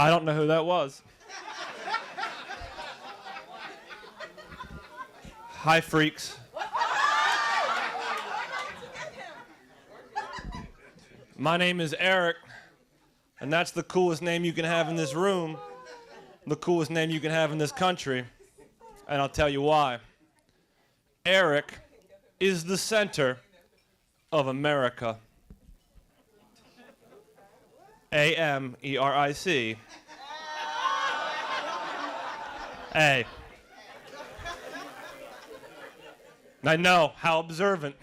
I don't know who that was. Hi, freaks. My name is Eric, and that's the coolest name you can have in this room, the coolest name you can have in this country, and I'll tell you why. Eric is the center of America. A-M-E-R-I-C. A. I know, how observant.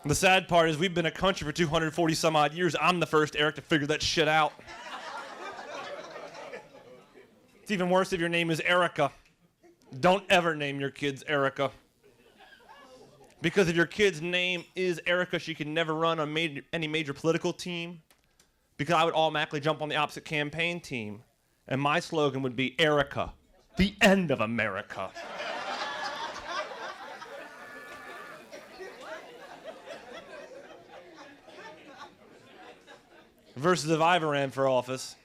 The sad part is we've been a country for 240 some odd years. I'm the first Eric to figure that shit out. It's even worse if your name is Erica. Don't ever name your kids Erica. Because if your kid's name is Erica, she can never run on any major political team. Because I would automatically jump on the opposite campaign team. And my slogan would be Erica, the end of America. Versus if I ever ran for office,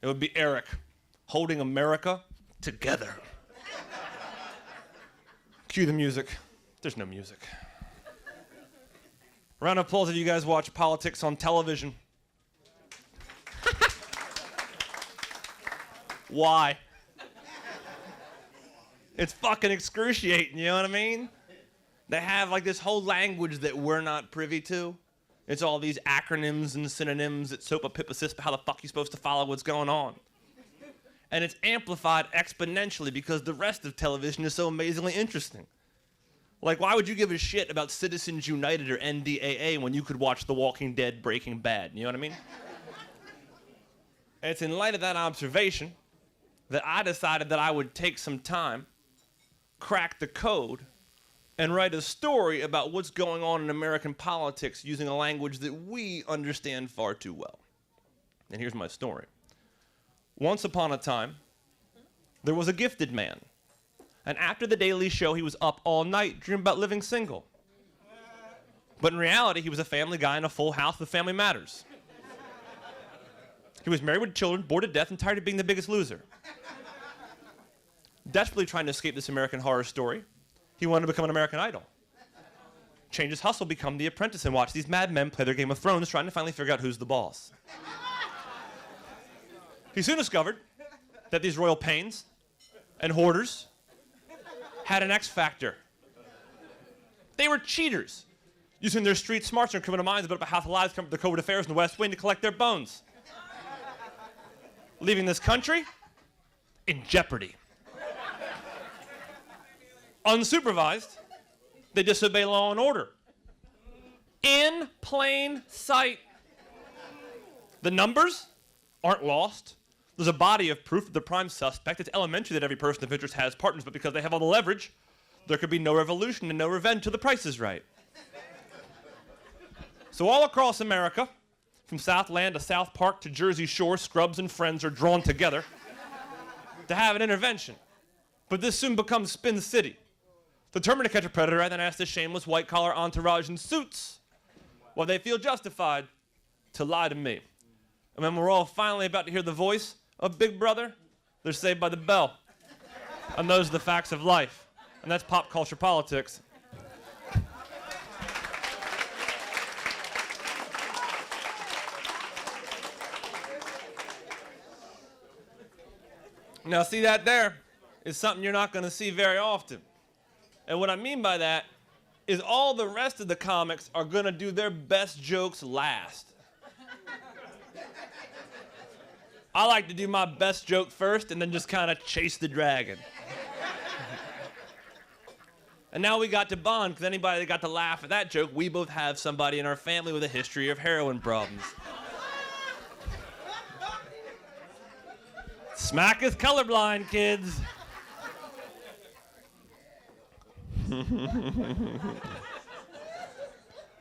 it would be Eric, holding America together. Cue the music. There's no music. Round of applause if you guys watch politics on television. Why? It's fucking excruciating, you know what I mean? They have like this whole language that we're not privy to. It's all these acronyms and synonyms that soap a pip assist, but how the fuck are you supposed to follow what's going on? And it's amplified exponentially because the rest of television is so amazingly interesting. Like, why would you give a shit about Citizens United or NDAA when you could watch The Walking Dead, Breaking Bad? You know what I mean? And it's in light of that observation that I decided that I would take some time, crack the code, and write a story about what's going on in American politics using a language that we understand far too well. And here's my story. Once upon a time, there was a gifted man. And after the Daily Show, he was up all night dreaming about living single. But in reality, he was a family guy in a full house with Family Matters. He was married with children, bored to death, and tired of being the biggest loser. Desperately trying to escape this American horror story, he wanted to become an American Idol. Change his hustle, become The Apprentice, and watch these madmen play their Game of Thrones, trying to finally figure out who's the boss. He soon discovered that these royal pains and hoarders had an X factor. They were cheaters, using their street smarts and criminal minds to build up a house of lies, come up with their covert affairs in the West Wing to collect their bones. Leaving this country in jeopardy. Unsupervised, they disobey law and order. In plain sight. The numbers aren't lost. There's a body of proof of the prime suspect. It's elementary that every person of interest has partners, but because they have all the leverage, there could be no revolution and no revenge till the price is right. So all across America, from Southland to South Park to Jersey Shore, scrubs and friends are drawn together to have an intervention. But this soon becomes Spin City. Determined to catch a predator, I then ask this shameless white-collar entourage in suits why they feel justified to lie to me. And when we're all finally about to hear the voice of Big Brother, they're saved by the bell. And those are the facts of life. And that's pop culture politics. Now, see, that there is something you're not going to see very often. And what I mean by that is all the rest of the comics are going to do their best jokes last. I like to do my best joke first and then just kind of chase the dragon. And now we got to bond, because anybody that got to laugh at that joke, we both have somebody in our family with a history of heroin problems. Smack is colorblind, kids.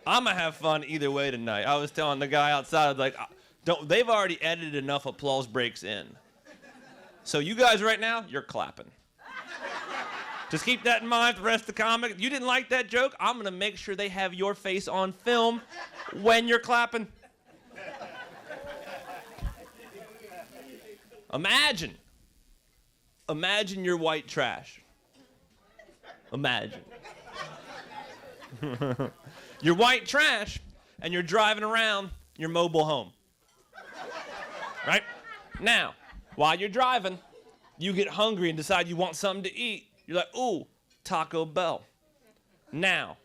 I'm gonna have fun either way tonight. I was telling the guy outside, like, they've already edited enough applause breaks in. So you guys right now, you're clapping. Just keep that in mind for the rest of the comic. You didn't like that joke? I'm gonna make sure they have your face on film when you're clapping. Imagine you're white trash. Imagine. You're white trash and you're driving around your mobile home. Right? Now, while you're driving, you get hungry and decide you want something to eat. You're like, ooh, Taco Bell. Now,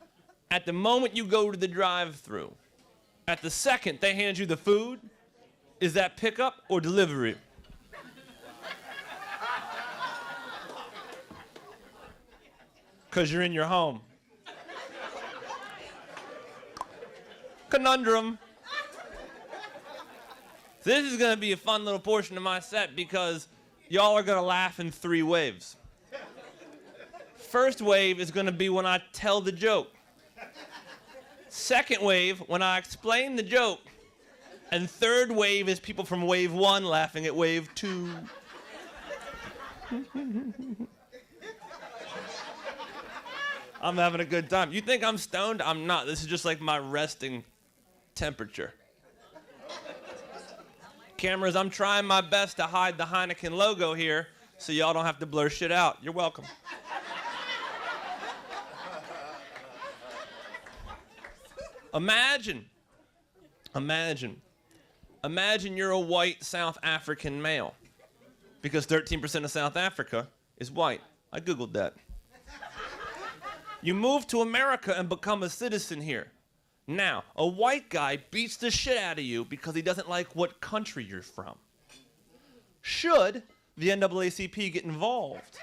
at the moment you go to the drive-thru, at the second they hand you the food, is that pickup or delivery? Because you're in your home. Conundrum. This is going to be a fun little portion of my set because y'all are going to laugh in 3 waves. First wave is going to be when I tell the joke. Second wave, when I explain the joke. And third wave is people from wave 1 laughing at wave 2. I'm having a good time. You think I'm stoned? I'm not. This is just like my resting temperature. Cameras, I'm trying my best to hide the Heineken logo here so y'all don't have to blur shit out. You're welcome. Imagine you're a white South African male, because 13% of South Africa is white. I Googled that. You move to America and become a citizen here. Now, a white guy beats the shit out of you because he doesn't like what country you're from. Should the NAACP get involved?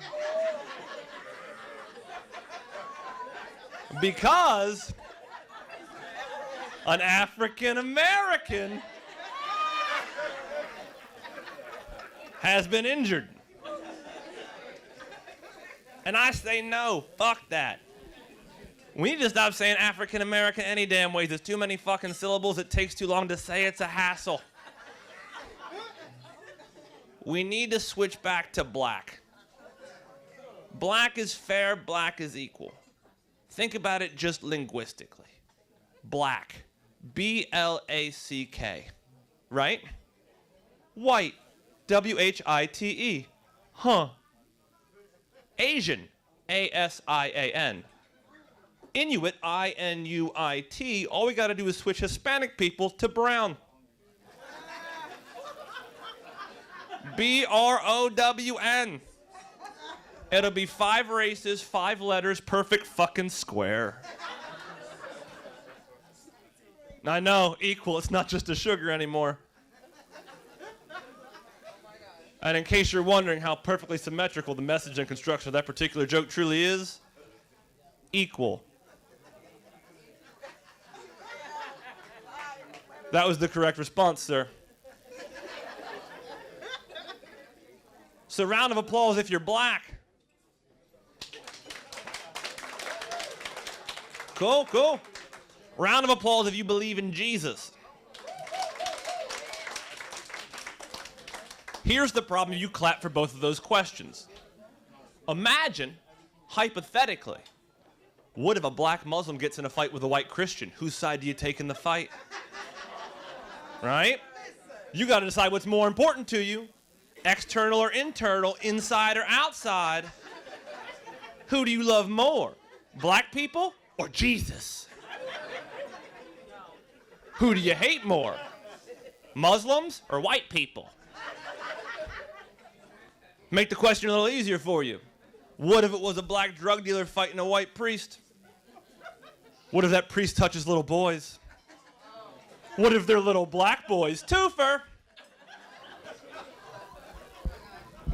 Because an African American has been injured. And I say no, fuck that. We need to stop saying African American any damn ways. There's too many fucking syllables. It takes too long to say. It's a hassle. We need to switch back to black. Black is fair, black is equal. Think about it just linguistically. Black. B-L-A-C-K. Right? White. W-H-I-T-E. Huh. Asian. A-S-I-A-N. Inuit, I-N-U-I-T. All we gotta do is switch Hispanic people to brown. B-R-O-W-N. It'll be 5 races, 5 letters, perfect fucking square. I know, equal, it's not just a sugar anymore. And in case you're wondering how perfectly symmetrical the message and construction of that particular joke truly is, equal. That was the correct response, sir. So round of applause if you're black. Cool, cool. Round of applause if you believe in Jesus. Here's the problem, you clap for both of those questions. Imagine, hypothetically, what if a black Muslim gets in a fight with a white Christian? Whose side do you take in the fight? Right? You gotta decide what's more important to you. External or internal, inside or outside. Who do you love more? Black people or Jesus? Who do you hate more? Muslims or white people? Make the question a little easier for you. What if it was a black drug dealer fighting a white priest? What if that priest touches little boys? What if they're little black boys? Twofer.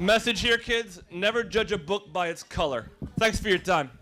Message here, kids. Never judge a book by its color. Thanks for your time.